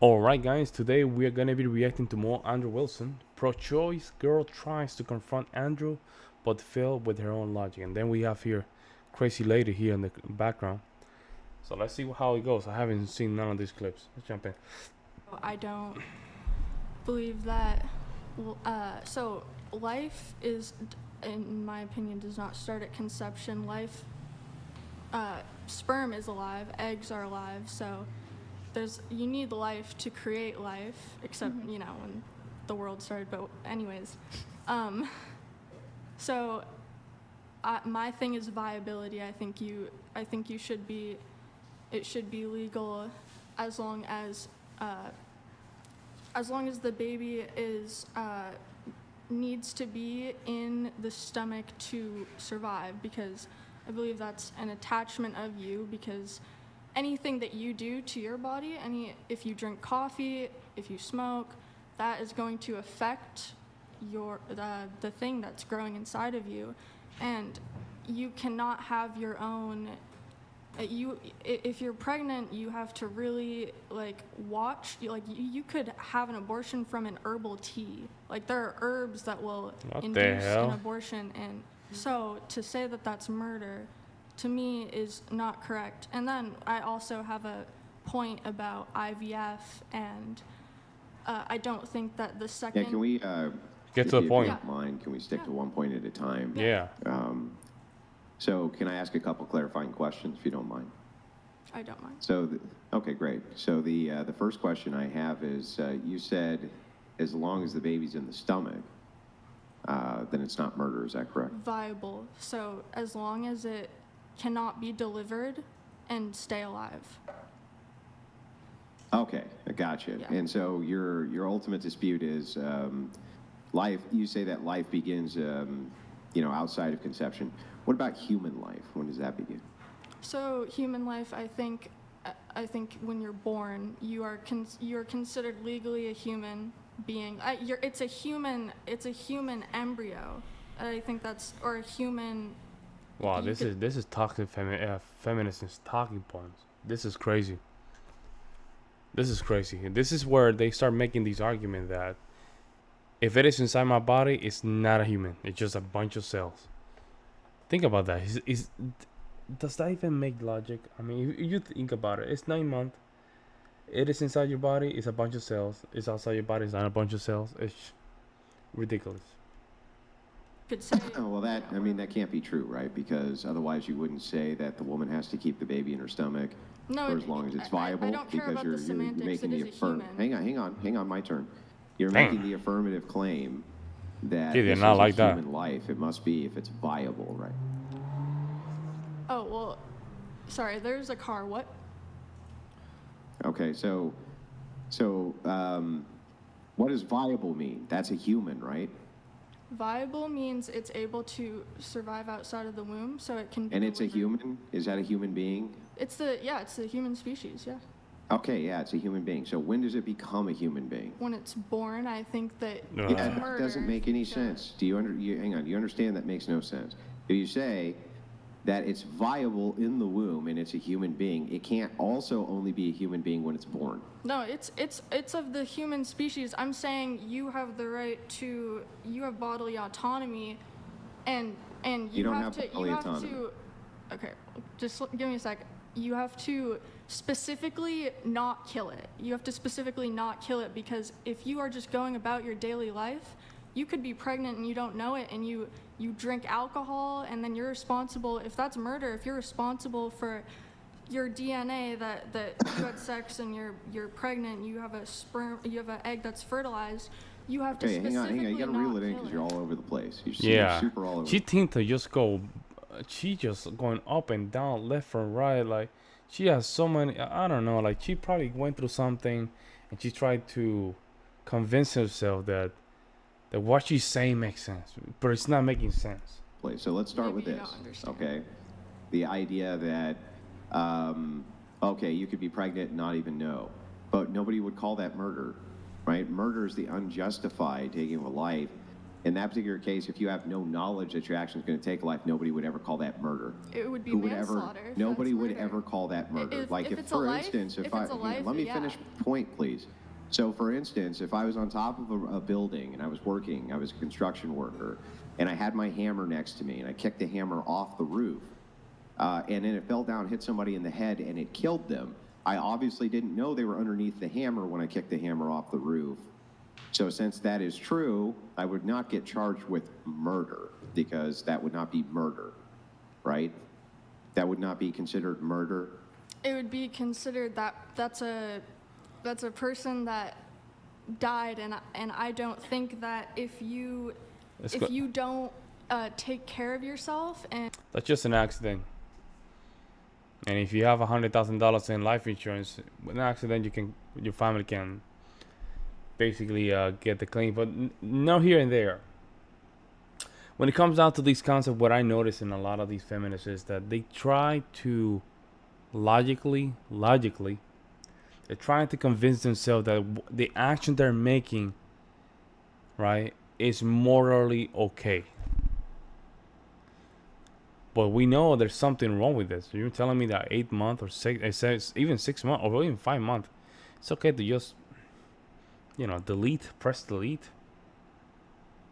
Alright, guys, today we are gonna be reacting to more Andrew Wilson. Pro choice girl tries to confront Andrew but fail with her own logic. And then we have here crazy lady here in the background. So let's see how it goes. I haven't seen none of these clips. Let's jump in. I don't believe that. So life is, in my opinion, does not start at conception. Life, sperm is alive, eggs are alive. So you need life to create life, except when the world started. But anyways, so my thing is viability. I think you should be. It should be legal as long as the baby is needs to be in the stomach to survive, because I believe that's an attachment of you, because anything that you do to your body, if you drink coffee, if you smoke, that is going to affect the thing that's growing inside of you, and you cannot have your own. If you're pregnant, you have to really watch. You could have an abortion from an herbal tea. There are herbs that will induce an abortion, and so to say that that's murder, to me, is not correct. And then I also have a point about IVF, and I don't think that the second. Yeah, can we get to the point? If you don't mind, can we stick to one point at a time? Yeah. So can I ask a couple clarifying questions, if you don't mind? I don't mind. So, okay, great. So the first question I have is, you said as long as the baby's in the stomach, then it's not murder. Is that correct? Viable. So as long as it cannot be delivered and stay alive. Okay, I gotcha. Yeah. And so your ultimate dispute is life. You say that life begins, outside of conception. What about human life? When does that begin? So human life, I think when you're born, you are considered legally a human being. It's a human embryo. I think that's, or a human. Wow, this is toxic feminists talking points. This is crazy. This is crazy. This is where they start making these arguments that if it is inside my body, it's not a human. It's just a bunch of cells. Think about that. Does that even make logic? I mean, if you think about it, it's 9 months. It is inside your body. It's a bunch of cells. It's outside your body. It's not a bunch of cells. It's ridiculous. Could say. Well, that can't be true, right? Because otherwise, you wouldn't say that the woman has to keep the baby in her stomach for as long as it's viable. I don't care about the semantics. You're making it the is a human. Hang on, my turn. You're Damn. making the affirmative claim that Dude, they're this not is like a that. human life. It must be if it's viable, right? Oh, well, sorry, there's a car. What? Okay, so what does viable mean? That's a human, right? Viable means it's able to survive outside of the womb, so it can be And it's a delivered. human? Is that a human being? It's the human species, yeah. Okay, yeah, it's a human being. So when does it become a human being? When it's born, I think that Yeah, it's Yeah, that murder. doesn't make any because- sense. Hang on, do you understand that makes no sense? If you say that it's viable in the womb and it's a human being, it can't also only be a human being when it's born. No, it's of the human species. I'm saying you have the right to, you have bodily autonomy, and You don't have bodily you have autonomy. to, okay, just give me a sec. You have to specifically not kill it. You have to specifically not kill it, because if you are just going about your daily life, you could be pregnant and you don't know it, and you drink alcohol, and then you're responsible. If that's murder, if you're responsible for your DNA that you had sex and you're pregnant, you have an egg that's fertilized, you have to Okay, hang specifically on. You gotta not reel it in kill because you're all over the place. You're Yeah. super all over. She thinks to just go. She just going up and down, left and right. Like she has so many. I don't know. Like she probably went through something, and she tried to convince herself that what she's saying makes sense, but it's not making sense. place. So let's start with Maybe you this, don't understand. okay? The idea that, okay, you could be pregnant and not even know, but nobody would call that murder, right? Murder is the unjustified taking of a life In that particular case, if you have no knowledge that your action is going to take life, nobody would ever call that murder. It would be Who would ever? manslaughter. if Nobody that's would murder. ever call that murder. If it's a for life- instance, if it's a life, let me yeah. finish the point, please. So, for instance, if I was on top of a building and I was working, I was a construction worker, and I had my hammer next to me, and I kicked the hammer off the roof, and then it fell down, hit somebody in the head, and it killed them. I obviously didn't know they were underneath the hammer when I kicked the hammer off the roof. So since that is true, I would not get charged with murder because that would not be murder, right? That would not be considered murder. It would be considered that's a person that died, and I don't think that if you don't take care of yourself and That's just an accident. And if you have $100,000 in life insurance, with an accident, your family can basically get the claim, but no here and there. When it comes down to these concepts, what I notice in a lot of these feminists is that they try to logically, they're trying to convince themselves that the action they're making, right, is morally okay. But we know there's something wrong with this. You're telling me that 8 months or 6, it says even 6 months or even 5 months, it's okay to just, press delete.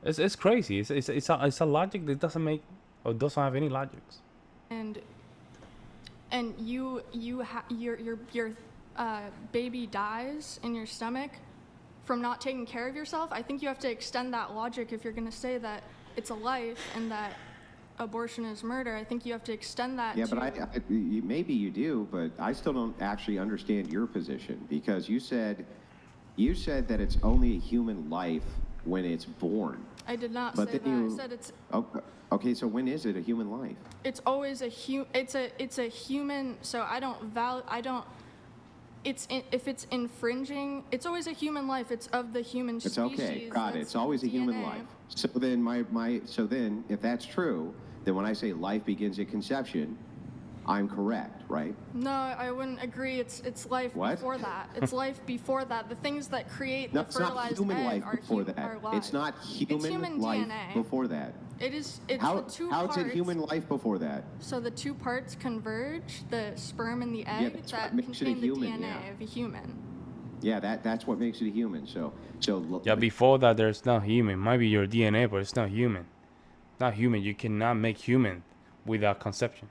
It's crazy. It's a logic that doesn't make or doesn't have any logics. and your baby dies in your stomach from not taking care of yourself. I think you have to extend that logic if you're going to say that it's a life and that abortion is murder. I think you have to extend that. Yeah, to, but maybe you do, but I still don't actually understand your position because you said that it's only a human life when it's born. I did not But say then that. I said it's. Okay, so when is it a human life? It's always it's a human. So I don't. If it's infringing, it's always a human life. It's of the human It's species. okay, got it. That's It's always a human DNA. life. So then then if that's true, then when I say life begins at conception, I'm correct, right? No, I wouldn't agree. It's life What? before that. It's life before that. The things that create No, the it's not fertilized human egg life are before hu- that. are live. It's not human life DNA. before that. It is. It's How the two how parts. is it human life before that? So the two parts converge, the sperm and the egg that's that what makes it a contain the human, DNA yeah. of a human. Yeah, that's what makes it a human. So Yeah, before that, there's not human. Might be your DNA, but it's not human. Not human. You cannot make human without conception.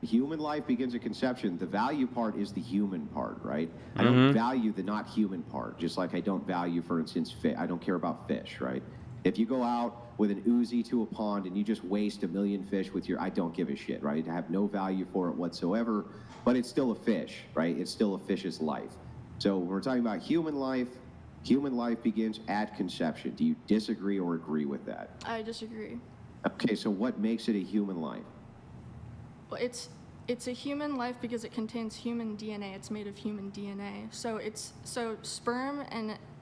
human life begins at conception. The value part is the human part, right? I don't value the not human part, just like I don't value, for instance, fish. I don't care about fish, right? If you go out with an Uzi to a pond and you just waste 1 million fish with I don't give a shit, right? I have no value for it whatsoever, but it's still a fish, right? It's still a fish's life. So when we're talking about human life begins at conception. Do you disagree or agree with that? I disagree. Okay, so what makes it a human life? Well, it's a human life because it contains human DNA. It's made of human DNA. So sperm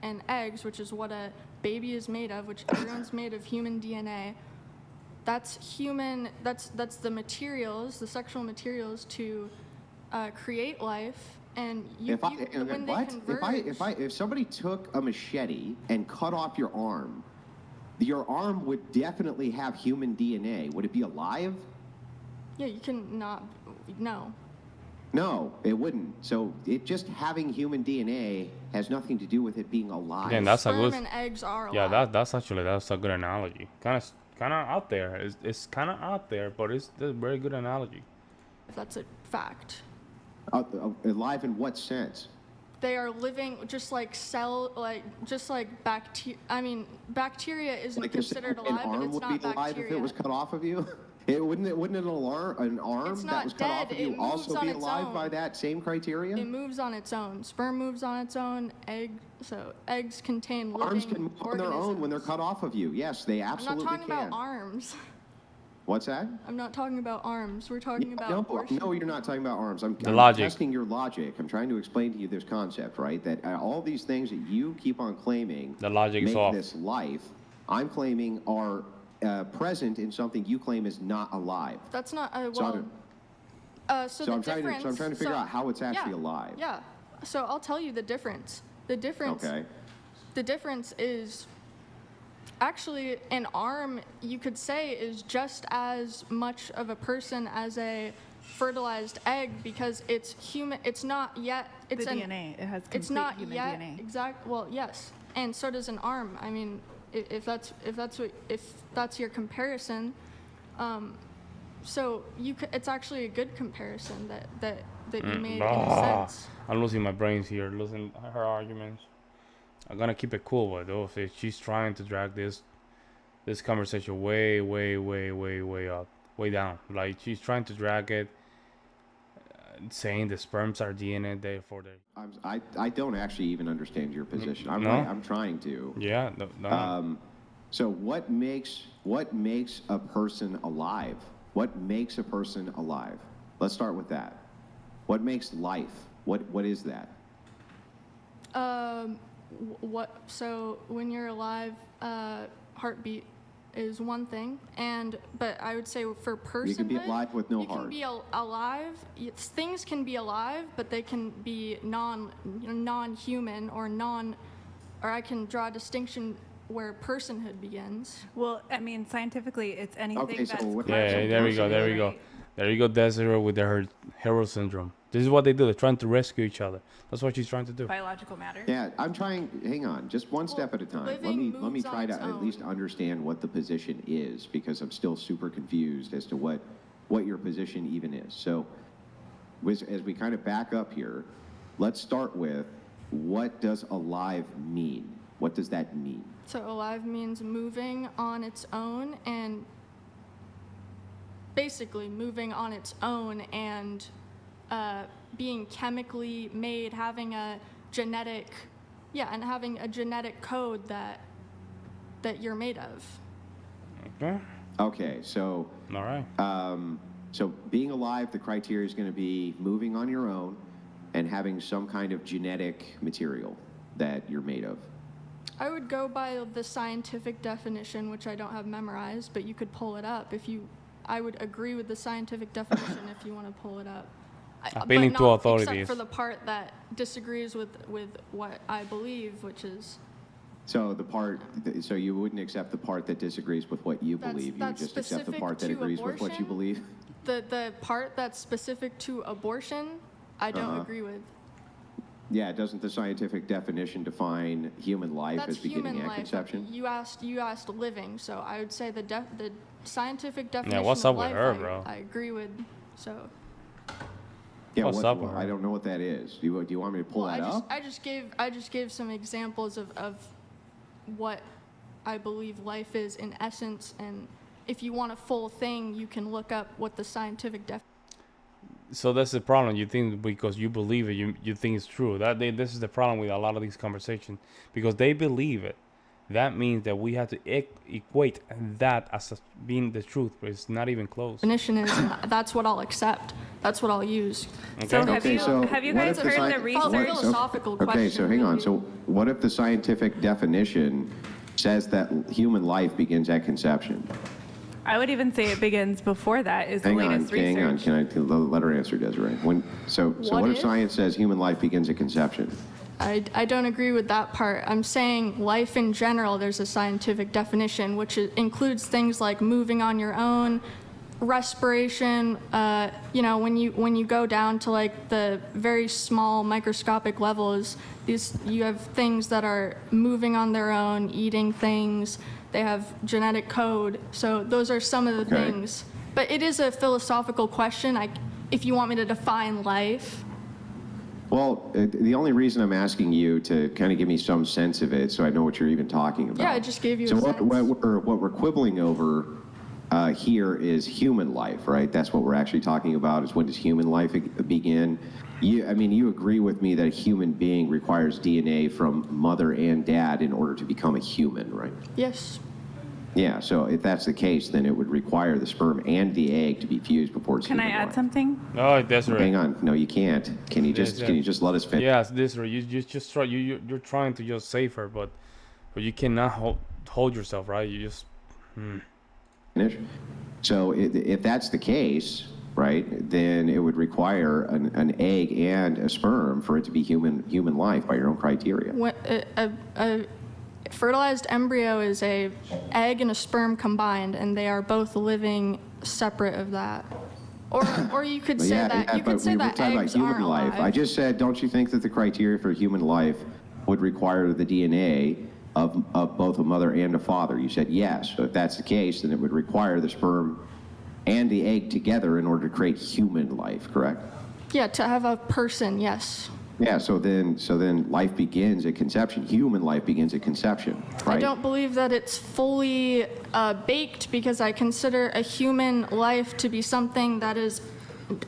and eggs, which is what a baby is made of, which everyone's made of human DNA. That's human. That's the materials, the sexual materials to create life. And if somebody took a machete and cut off your arm would definitely have human DNA. Would it be alive? Yeah, you can not. No. No, it wouldn't. So it just having human DNA has nothing to do with it being alive. Again, that's a Sperm good. and eggs are alive. Yeah, that's a good analogy. Kind of out there. It's kind of out there, but it's a very good analogy. That's a fact. Alive in what sense? They are living just like bacteria. I mean, bacteria isn't Like considered an alive, but arm it's would not be alive bacteria. if it was cut off of you? Wouldn't an arm It's that not was cut dead, off of it you moves also on be its alive own. by that same criteria? It moves on its own. Sperm moves on its own. Eggs contain living Arms can move on their own when they're cut off of you. Yes, they I'm absolutely not talking can. about arms. What's that? I'm not talking about arms. We're talking about abortion. No, you're not talking about arms. I'm logic. testing your logic. I'm trying to explain to you this concept, right? That all these things that you keep on claiming The logic is make off. this life, I'm claiming are present in something you claim is not alive. That's not So So I'm trying to figure out how it's actually yeah, alive. Yeah. So I'll tell you the difference. The difference. Okay. The difference is actually, an arm, you could say, is just as much of a person as a fertilized egg because it's human. It's not yet. It's The DNA. It has complete It's not human yet DNA. exact. Well, yes, and so does an arm. I mean, if that's your comparison, so it's actually a good comparison that you made in a sense. I'm losing my brains here, losing her arguments. I'm gonna keep it cool, but though if she's trying to drag this conversation way up, way down, like she's trying to drag it, saying the sperms are DNA, therefore they. I don't actually even understand your position. I'm No? I'm trying to. Yeah, no. So what makes a person alive? What makes a person alive? Let's start with that. What makes life? What is that? So when you're alive, heartbeat is one thing, but I would say for personhood, You can be alive with no you heart. can be alive. Things can be alive, but they can be non-human or I can draw a distinction where personhood begins. Well, I mean, scientifically, it's anything Okay, so that's what- Yeah, partial there we go, there we personhood, go. right? There you go, Desiree with her hero syndrome. This is what they do. They're trying to rescue each other. That's what she's trying to do. Biological matter. Yeah, I'm trying. Hang on, just one step at a time. Let living me moves try on to its at least own. understand what the position is because I'm still super confused as to what your position even is. So, as we kind of back up here, let's start with what does alive mean? What does that mean? So alive means moving on its own and basically moving on its own and being chemically made, having a genetic code that you're made of. Okay. Okay, so All right. so being alive, the criteria is going to be moving on your own and having some kind of genetic material that you're made of. I would go by the scientific definition, which I don't have memorized, but you could pull it up I would agree with the scientific definition if you want to pull it up. Appealing but to not- authorities. Except for the part that disagrees with what I believe, which is So so you wouldn't accept the part that disagrees with what you That's- believe. You would that's just accept the specific part that to agrees with what you abortion? believe. the part that's specific to abortion, I don't Uh-huh. agree with. Yeah, doesn't the scientific definition define human life That's as beginning human at life. conception? You asked living, so I would say the scientific definition what's of up with life, her, bro? I agree with. So Yeah, What's up with I her? don't know what that is. Do you want me to pull that up? I just gave some examples of what I believe life is in essence, and if you want a full thing, you can look up what the scientific definition. So that's the problem. You think because you believe it, you think it's true. This is the problem with a lot of these conversations because they believe it. That means that we have to equate that as being the truth, but it's not even close. Is, and that's what I'll accept. That's what I'll use. So Okay. have you so have you what guys if the heard sci- the Follow the research? philosophical Okay, so question, hang on. maybe. So what if the scientific definition says that human life begins at conception? I would even say it begins before that. Is the Hang on, latest hang on. research. Can I let her answer, Desiree? So What what if if? science says human life begins at conception? I don't agree with that part. I'm saying life in general, there's a scientific definition, which includes things like moving on your own, respiration. When you go down to like the very small microscopic levels, you have things that are moving on their own, eating things. They have genetic code. So those are some of the Okay. things. But it is a philosophical question. If you want me to define life. Well, the only reason I'm asking you to kind of give me some sense of it so I know what you're even talking about. Yeah, I just gave you a So what sense. we're quibbling over here is human life, right? That's what we're actually talking about is when does human life begin? You agree with me that a human being requires DNA from mother and dad in order to become a human, right? Yes. Yeah, so if that's the case, then it would require the sperm and the egg to be fused before it's Can I human add life. something? Oh, that's right. Hang on. No, you can't. Can you Yes, just let us finish? Yes, this right. You just try. You're trying to just save her, but you cannot hold yourself, right? You just. Finish. So if that's the case, right, then it would require an egg and a sperm for it to be human life by your own criteria. fertilized embryo is a egg and a sperm combined, and they are both living separate of that. Or you could say that you could say we were that talking about eggs human aren't life. alive. I just said, don't you think that the criteria for human life would require the DNA of both a mother and a father? You said yes. So if that's the case, then it would require the sperm and the egg together in order to create human life, correct? Yeah, to have a person, yes. Yeah, so then life begins at conception. Human life begins at conception, right? I don't believe that it's fully baked, because I consider a human life to be something that is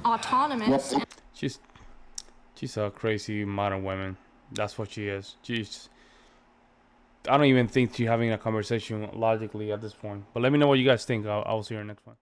autonomous. Well, She's a crazy modern woman. That's what she is. I don't even think she's having a conversation logically at this point. But let me know what you guys think. I'll see you in the next one.